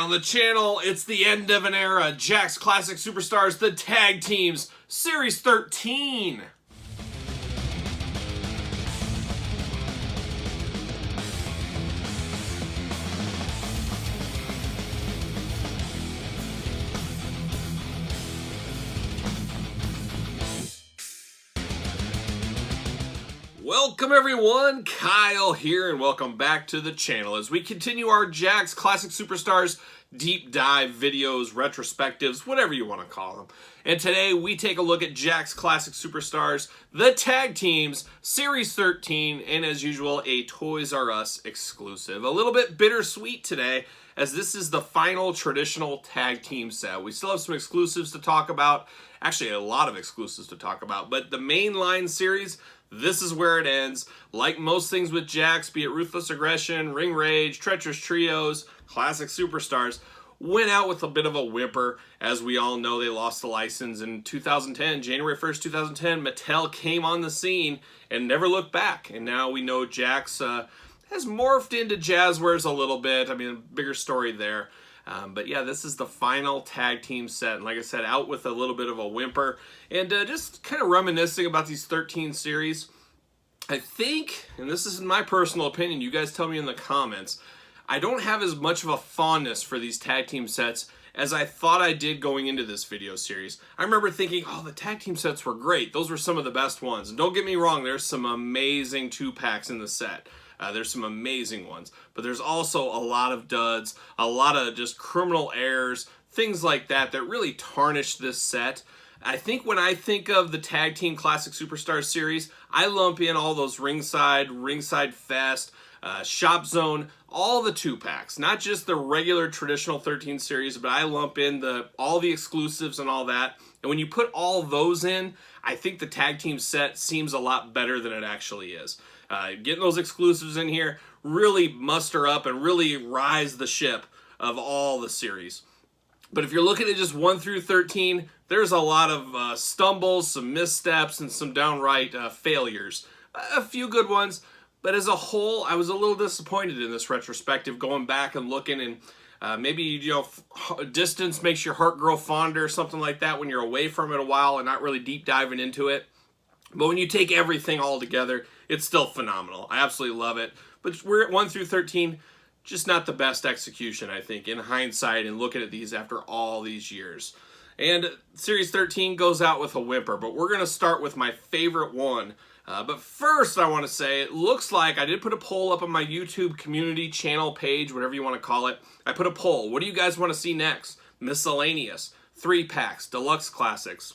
on the channel, it's the end of an era. Jakks Classic Superstars, the Tag Teams, Series 13. Welcome everyone, Kyle here, and welcome back to the channel as we continue our Jakks Classic Superstars deep dive videos, retrospectives, whatever you want to call them. And today we take a look at Jakks Classic Superstars, the Tag Teams, Series 13, and as usual, a Toys R Us exclusive. A little bit bittersweet today, as this is the final traditional tag team set. We still have some exclusives to talk about, actually a lot of exclusives to talk about, but the mainline series, this is where it ends. Like most things with Jakks, be it Ruthless Aggression, Ring Rage, Treacherous Trios, Classic Superstars, went out with a bit of a whimper. As we all know, they lost the license in 2010. January 1st, 2010, Mattel came on the scene and never looked back. And now we know Jakks has morphed into Jazzwares a little bit. I mean, bigger story there. But yeah, this is the final tag team set. And like I said, out with a little bit of a whimper. And just kind of reminiscing about these 13 series. I think, and this is my personal opinion, you guys tell me in the comments, I don't have as much of a fondness for these tag team sets as I thought I did going into this video series. I remember thinking, oh, the tag team sets were great. Those were some of the best ones. And don't get me wrong, there's some amazing 2-packs in the set. There's some amazing ones, but there's also a lot of duds, a lot of just criminal errors, things like that that really tarnish this set. I think when I think of the Tag Team Classic Superstars series, I lump in all those Ringside Fest, Shop Zone, all the 2-packs, not just the regular traditional 13 series, but I lump in all the exclusives and all that. And when you put all those in, I think the tag team set seems a lot better than it actually is. Getting those exclusives in here really muster up and really rise the ship of all the series. But if you're looking at just 1 through 13, there's a lot of stumbles, some missteps, and some downright failures. A few good ones, but as a whole, I was a little disappointed in this retrospective, going back and looking, and maybe, you know, distance makes your heart grow fonder, something like that, when you're away from it a while and not really deep diving into it. But when you take everything all together, it's still phenomenal. I absolutely love it. But we're at 1 through 13, just not the best execution, I think, in hindsight and looking at these after all these years. And Series 13 goes out with a whimper, but we're going to start with my favorite one. But first, I want to say, it looks like I did put a poll up on my YouTube community channel page, whatever you want to call it. I put a poll. What do you guys want to see next? Miscellaneous, 3-packs, deluxe classics.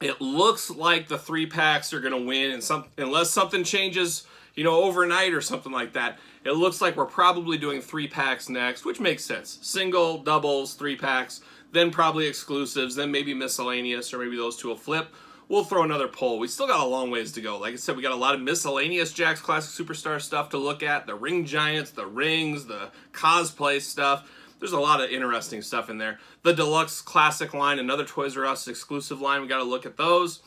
It looks like the 3-packs are going to win, and unless something changes, you know, overnight or something like that. It looks like we're probably doing 3-packs next, which makes sense. Single, doubles, 3-packs, then probably exclusives, then maybe miscellaneous, or maybe those two will flip. We'll throw another poll. We still got a long ways to go. Like I said, we got a lot of miscellaneous Jakks Classic Superstar stuff to look at. The ring giants, the rings, the cosplay stuff. There's a lot of interesting stuff in there. The Deluxe Classic line, another Toys R Us exclusive line. We got to look at those.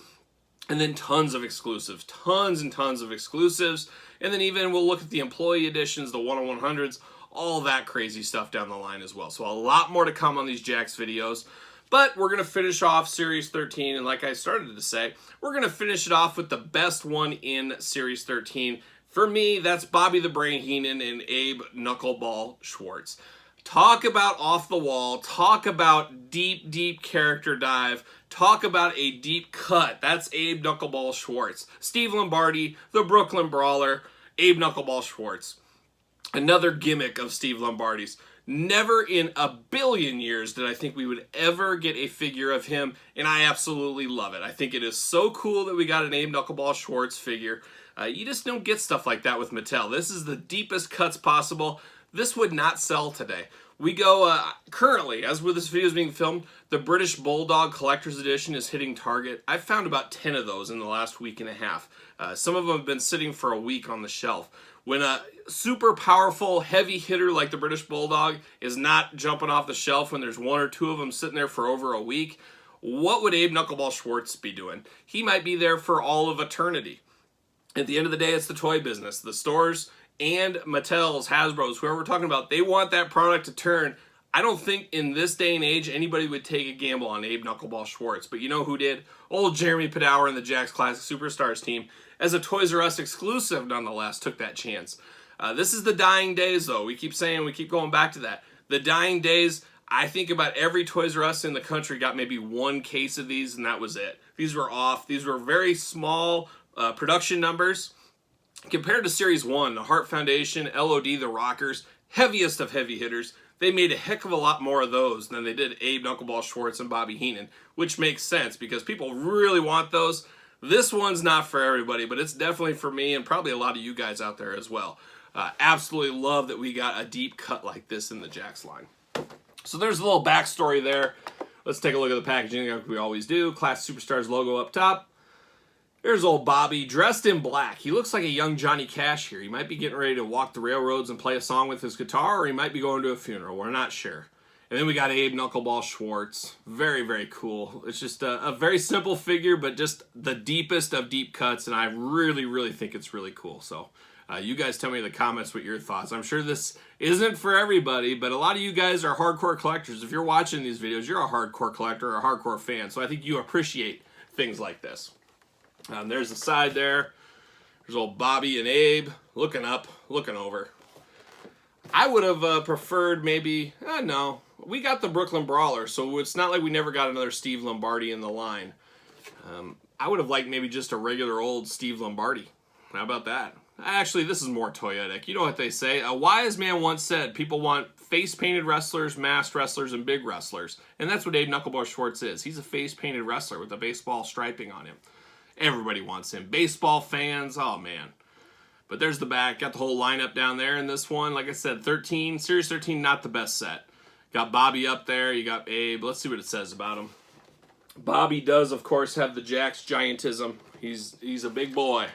And then tons of exclusives. Tons and tons of exclusives. And then even we'll look at the employee editions, the 1-on-100s, all that crazy stuff down the line as well. So a lot more to come on these Jakks videos. But we're going to finish off Series 13, and like I started to say, we're going to finish it off with the best one in Series 13. For me, that's Bobby the Brain Heenan and Abe Knuckleball Schwartz. Talk about off the wall, talk about deep, deep character dive, talk about a deep cut. That's Abe Knuckleball Schwartz. Steve Lombardi, the Brooklyn Brawler, Abe Knuckleball Schwartz. Another gimmick of Steve Lombardi's. Never in a billion years did I think we would ever get a figure of him, and I absolutely love it. I think it is so cool that we got an Abe Knuckleball Schwartz figure. You just don't get stuff like that with Mattel. This is the deepest cuts possible. This would not sell today. We go, currently, as with this video is being filmed, the British Bulldog Collector's Edition is hitting Target. I've found about 10 of those in the last week and a half. Some of them have been sitting for a week on the shelf. When a super powerful, heavy hitter like the British Bulldog is not jumping off the shelf when there's 1 or 2 of them sitting there for over a week, what would Abe Knuckleball Schwartz be doing? He might be there for all of eternity. At the end of the day, it's the toy business. The stores and Mattel's, Hasbro's, whoever we're talking about, they want that product to turn I don't think in this day and age anybody would take a gamble on Abe Knuckleball Schwartz, but you know who did? Old Jeremy Padower and the Jakks Classic Superstars team, as a Toys R Us exclusive nonetheless, took that chance. This is the dying days, though. We keep going back to that. The dying days, I think about every Toys R Us in the country got maybe one case of these, and that was it. These were off. These were very small production numbers. Compared to Series 1, the Hart Foundation, LOD, the Rockers, heaviest of heavy hitters, they made a heck of a lot more of those than they did Abe Knuckleball Schwartz and Bobby Heenan, which makes sense because people really want those. This one's not for everybody, but it's definitely for me and probably a lot of you guys out there as well. Absolutely love that we got a deep cut like this in the Jakks line. So there's a little backstory there. Let's take a look at the packaging like we always do. Classic Superstars logo up top. There's old Bobby dressed in black. He looks like a young Johnny Cash here. He might be getting ready to walk the railroads and play a song with his guitar, or he might be going to a funeral. We're not sure. And then we got Abe Knuckleball Schwartz. Very, very cool. It's just a very simple figure, but just the deepest of deep cuts, and I really, really think it's really cool. So you guys tell me in the comments what your thoughts. I'm sure this isn't for everybody, but a lot of you guys are hardcore collectors. If you're watching these videos, you're a hardcore collector or a hardcore fan, so I think you appreciate things like this. There's the side there. There's old Bobby and Abe looking up, looking over. I would have preferred maybe, no. We got the Brooklyn Brawler, so it's not like we never got another Steve Lombardi in the line. I would have liked maybe just a regular old Steve Lombardi. How about that? Actually, this is more toyetic. You know what they say? A wise man once said, people want face-painted wrestlers, masked wrestlers, and big wrestlers. And that's what Abe Knuckleball Schwartz is. He's a face-painted wrestler with a baseball striping on him. Everybody wants him. Baseball fans, oh man. But there's the back. Got the whole lineup down there in this one. Like I said, 13, Series 13, not the best set. Got Bobby up there. You got Abe. Let's see what it says about him. Bobby does, of course, have the Jakks giantism. He's a big boy.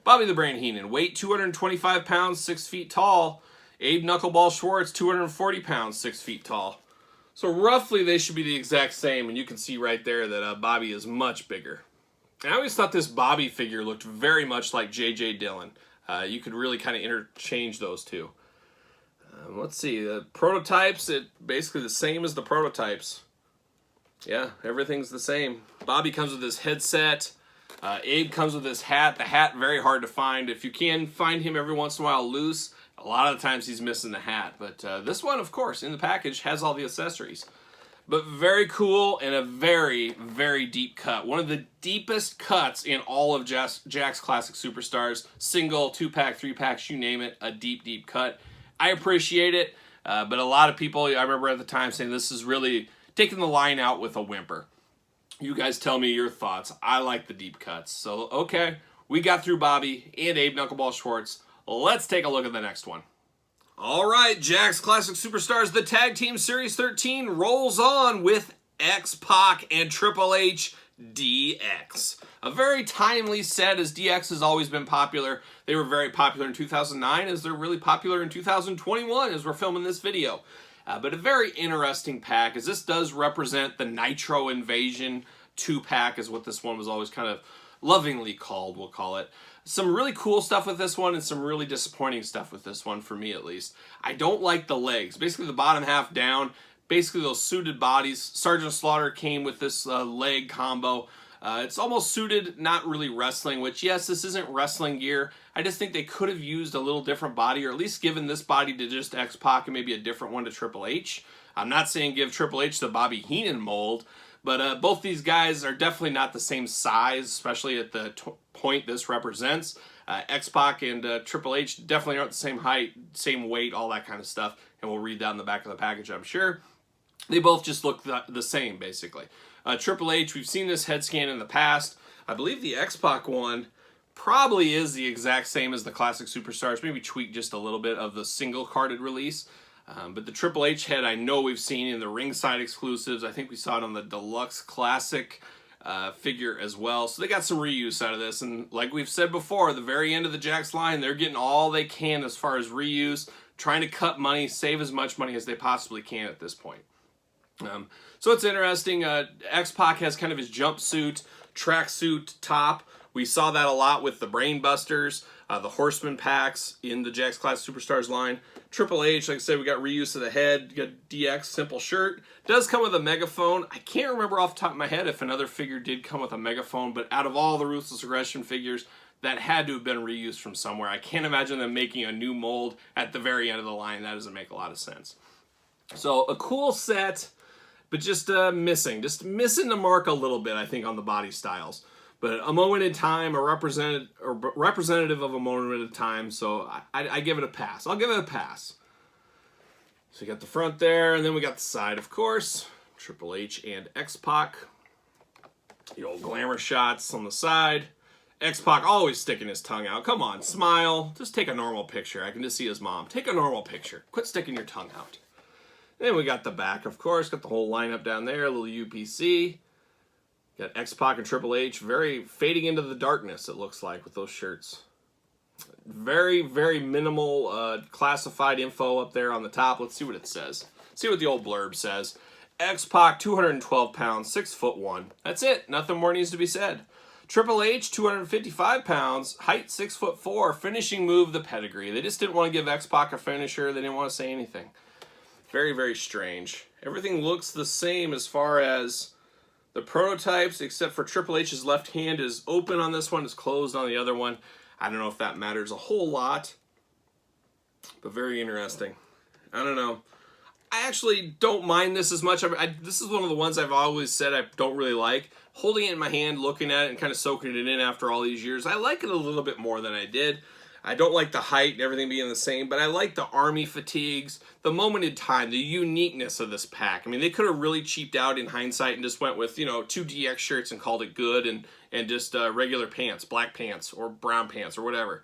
Bobby the Brain Heenan. Weight 225 pounds, 6 feet tall. Abe Knuckleball Schwartz, 240 pounds, 6 feet tall. So roughly they should be the exact same. And you can see right there that Bobby is much bigger. I always thought this Bobby figure looked very much like J.J. Dillon. You could really kind of interchange those two. Let's see, the prototypes, basically the same as the prototypes. Yeah, everything's the same. Bobby comes with his headset. Abe comes with his hat. The hat, very hard to find. If you can find him every once in a while loose, a lot of the times he's missing the hat. But this one, of course, in the package, has all the accessories. But very cool and a very, very deep cut. One of the deepest cuts in all of Jakks Classic Superstars. Single, 2-pack, 3-packs, you name it. A deep, deep cut. I appreciate it. But a lot of people, I remember at the time saying this is really taking the line out with a whimper. You guys tell me your thoughts. I like the deep cuts. So, okay. We got through Bobby and Abe Knuckleball Schwartz. Let's take a look at the next one. All right, Jakks Classic Superstars, the Tag Team Series 13 rolls on with Xpac and Triple H DX. A very timely set, as DX has always been popular. They were very popular in 2009, as they're really popular in 2021 as we're filming this video. But a very interesting pack, as this does represent the Nitro Invasion 2-pack, is what this one was always kind of lovingly called, we'll call it. Some really cool stuff with this one and some really disappointing stuff with this one, for me at least. I don't like the legs. Basically the bottom half down, basically those suited bodies. Sergeant Slaughter came with this leg combo. It's almost suited, not really wrestling, which yes, this isn't wrestling gear. I just think they could have used a little different body, or at least given this body to just Xpac and maybe a different one to Triple H. I'm not saying give Triple H the Bobby Heenan mold, but both these guys are definitely not the same size, especially at the point this represents. Xpac and Triple H definitely aren't the same height, same weight, all that kind of stuff. And we'll read that in the back of the package, I'm sure. They both just look the same, basically. Triple H, we've seen this head scan in the past. I believe the Xpac one probably is the exact same as the Classic Superstars, maybe tweaked just a little bit of the single carded release. But the Triple H head I know we've seen in the ringside exclusives. I think we saw it on the Deluxe Classic figure as well. So they got some reuse out of this. And like we've said before, the very end of the Jakks line, they're getting all they can as far as reuse, trying to cut money, save as much money as they possibly can at this point. So it's interesting. X-Pac has kind of his jumpsuit, tracksuit top We saw that a lot with the Brain Busters, the Horseman packs in the Jakks Classic Superstars line. Triple H, like I said, we got reuse of the head. You got DX, simple shirt. Does come with a megaphone. I can't remember off the top of my head if another figure did come with a megaphone, but out of all the Ruthless Aggression figures, that had to have been reused from somewhere. I can't imagine them making a new mold at the very end of the line. That doesn't make a lot of sense. So a cool set, but just missing the mark a little bit, I think, on the body styles. But a moment in time, a representative of a moment in time, so I give it a pass. I'll give it a pass. So you got the front there, and then we got the side, of course. Triple H and Xpac. The old glamour shots on the side. Xpac always sticking his tongue out. Come on, smile. Just take a normal picture. I can just see his mom. Take a normal picture. Quit sticking your tongue out. Then we got the back, of course. Got the whole lineup down there. A little UPC. Got Xpac and Triple H very fading into the darkness, it looks like, with those shirts. Very, very minimal classified info up there on the top. Let's see what it says. See what the old blurb says. Xpac, 212 pounds, 6'1". That's it. Nothing more needs to be said. Triple H, 255 pounds, height 6'4", finishing move, the pedigree. They just didn't want to give Xpac a finisher. They didn't want to say anything. Very, very strange. Everything looks the same as far as the prototypes, except for Triple H's left hand is open on this one, is closed on the other one. I don't know if that matters a whole lot, but very interesting. I don't know. I actually don't mind this as much. This is one of the ones I've always said I don't really like. Holding it in my hand, looking at it, and kind of soaking it in after all these years, I like it a little bit more than I did. I don't like the height and everything being the same, but I like the army fatigues, the moment in time, the uniqueness of this pack. I mean, they could have really cheaped out in hindsight and just went with, 2 DX shirts and called it good, and just regular pants, black pants or brown pants or whatever.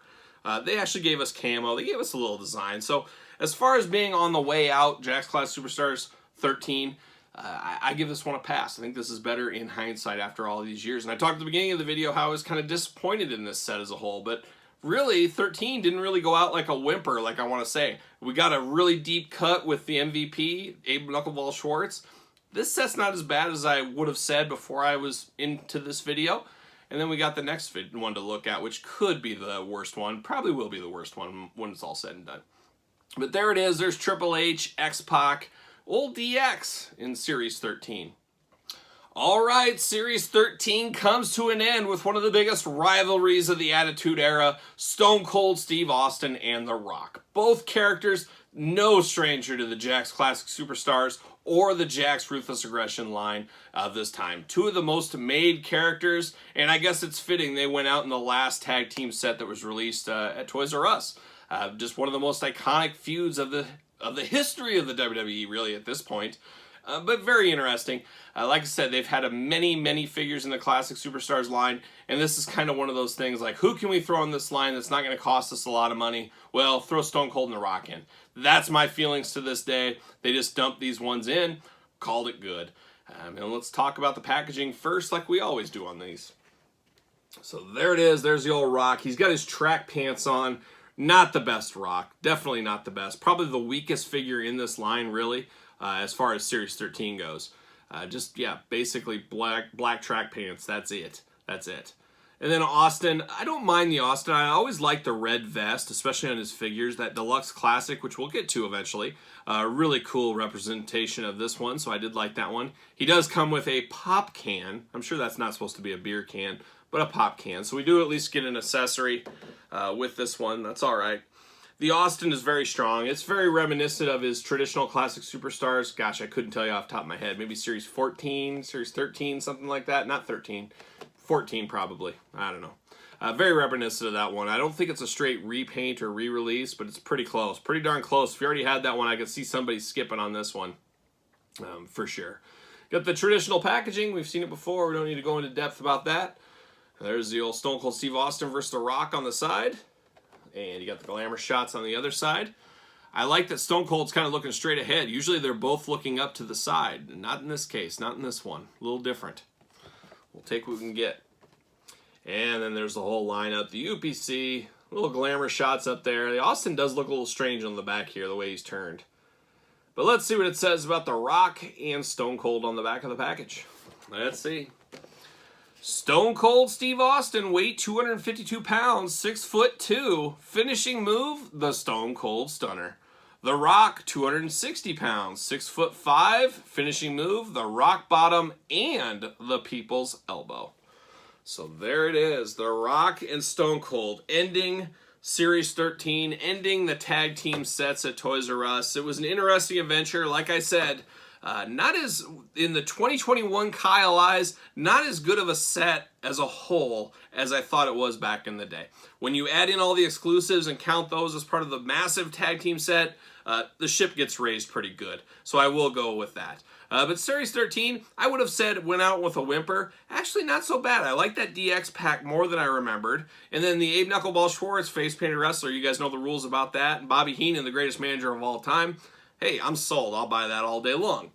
They actually gave us camo. They gave us a little design. So as far as being on the way out, Jakks Classic Superstars 13, I give this one a pass. I think this is better in hindsight after all these years. And I talked at the beginning of the video how I was kind of disappointed in this set as a whole, but really, 13 didn't really go out like a whimper, like I want to say. We got a really deep cut with the MVP, Abe Knuckleball Schwartz. This set's not as bad as I would have said before I was into this video. And then we got the next one to look at, which could be the worst one. Probably will be the worst one when it's all said and done. But there it is. There's Triple H, Xpac, old DX in Series 13. All right, Series 13 comes to an end with one of the biggest rivalries of the Attitude Era, Stone Cold Steve Austin and The Rock. Both characters no stranger to the Jakks Classic Superstars or the Jakks Ruthless Aggression line this time. Two of the most made characters, and I guess it's fitting they went out in the last tag team set that was released at Toys R Us. Just one of the most iconic feuds of the history of the WWE, really, at this point. But very interesting. Like I said, they've had many figures in the Classic Superstars line, and this is kind of one of those things like, who can we throw in this line that's not going to cost us a lot of money? Well, throw Stone Cold and The Rock in. That's my feelings to this day. They just dumped these ones in, called it good. And let's talk about the packaging first, like we always do on these. So there it is. There's the old Rock. He's got his track pants on. Not the best Rock. Definitely not the best. Probably the weakest figure in this line, really. As far as Series 13 goes. Basically black track pants. That's it. And then Austin, I don't mind the Austin. I always like the red vest, especially on his figures. That Deluxe Classic, which we'll get to eventually. Really cool representation of this one, so I did like that one. He does come with a pop can. I'm sure that's not supposed to be a beer can, but a pop can. So we do at least get an accessory with this one. That's all right. The Austin is very strong. It's very reminiscent of his traditional Classic Superstars. Gosh, I couldn't tell you off the top of my head. Maybe Series 14, Series 13, something like that. Not 13. 14 probably. I don't know. Very reminiscent of that one. I don't think it's a straight repaint or re-release, but it's pretty close. Pretty darn close. If you already had that one, I could see somebody skipping on this one. For sure. Got the traditional packaging. We've seen it before. We don't need to go into depth about that. There's the old Stone Cold Steve Austin versus The Rock on the side. And you got the glamour shots on the other side. I like that Stone Cold's kind of looking straight ahead. Usually they're both looking up to the side. Not in this case. Not in this one. A little different. We'll take what we can get. And then there's the whole lineup. The UPC. Little glamour shots up there. The Austin does look a little strange on the back here, the way he's turned. But let's see what it says about The Rock and Stone Cold on the back of the package. Let's see. Stone Cold Steve Austin, weight 252 pounds, 6'2". Finishing move, the Stone Cold Stunner. The Rock, 260 pounds, 6'5". Finishing move, the Rock Bottom and the People's Elbow. So there it is, The Rock and Stone Cold ending Series 13, ending the tag team sets at Toys R Us. It was an interesting adventure, like I said. Not as, in the 2021 Kyle eyes, not as good of a set as a whole as I thought it was back in the day. When you add in all the exclusives and count those as part of the massive tag team set, the ship gets raised pretty good. So I will go with that. But Series 13, I would have said went out with a whimper. Actually, not so bad. I like that DX pack more than I remembered. And then the Abe Knuckleball Schwartz face-painted wrestler, you guys know the rules about that. And Bobby Heenan, the greatest manager of all time. Hey, I'm sold. I'll buy that all day long.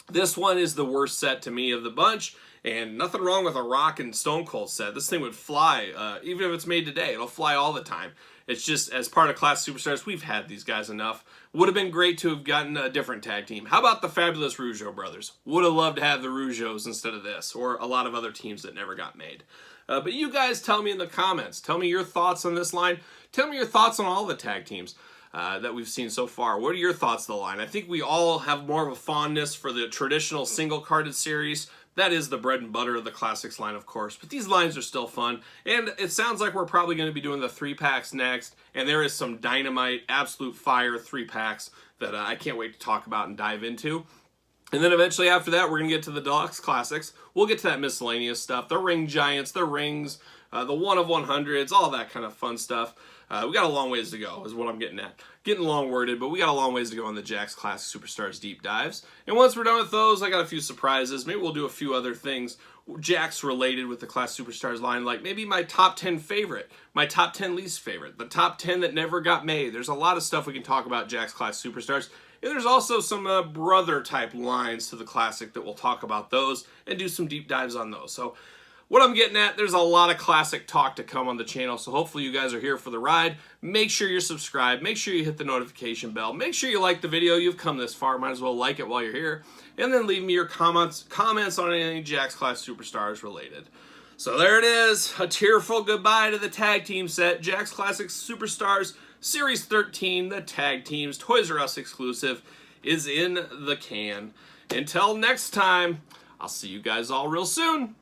This one is the worst set to me of the bunch, and nothing wrong with a Rock and Stone Cold set. This thing would fly, even if it's made today. It'll fly all the time. It's just, as part of Classic Superstars, we've had these guys enough. Would have been great to have gotten a different tag team. How about the Fabulous Rougeau brothers? Would have loved to have the Rougeaus instead of this, or a lot of other teams that never got made. But you guys tell me in the comments. Tell me your thoughts on this line. Tell me your thoughts on all the tag teams that we've seen so far. What are your thoughts of the line? I think we all have more of a fondness for the traditional single-carded series. That is the bread and butter of the Classics line, of course, but these lines are still fun, and it sounds like we're probably going to be doing the 3-packs next, and there is some dynamite, absolute fire 3-packs that I can't wait to talk about and dive into. And then eventually after that, we're going to get to the Deluxe Classics. We'll get to that miscellaneous stuff, the Ring Giants, the Rings, the 1/100s, all that kind of fun stuff. We got a long ways to go, is what I'm getting at. Getting long-worded, but we got a long ways to go on the Jakks Classic Superstars deep dives. And once we're done with those, I got a few surprises. Maybe we'll do a few other things Jakks related with the Classic Superstars line, like maybe my top 10 favorite, my top 10 least favorite, the top 10 that never got made. There's a lot of stuff we can talk about Jakks Classic Superstars. And there's also some brother-type lines to the Classic that we'll talk about those and do some deep dives on those. So what I'm getting at, there's a lot of Classic talk to come on the channel, so hopefully you guys are here for the ride. Make sure you're subscribed. Make sure you hit the notification bell. Make sure you like the video. You've come this far. Might as well like it while you're here. And then leave me your comments on anything Jakks Classic Superstars related. So there it is. A tearful goodbye to the tag team set. Jakks Classic Superstars Series 13, the tag teams, Toys R Us exclusive, is in the can. Until next time, I'll see you guys all real soon.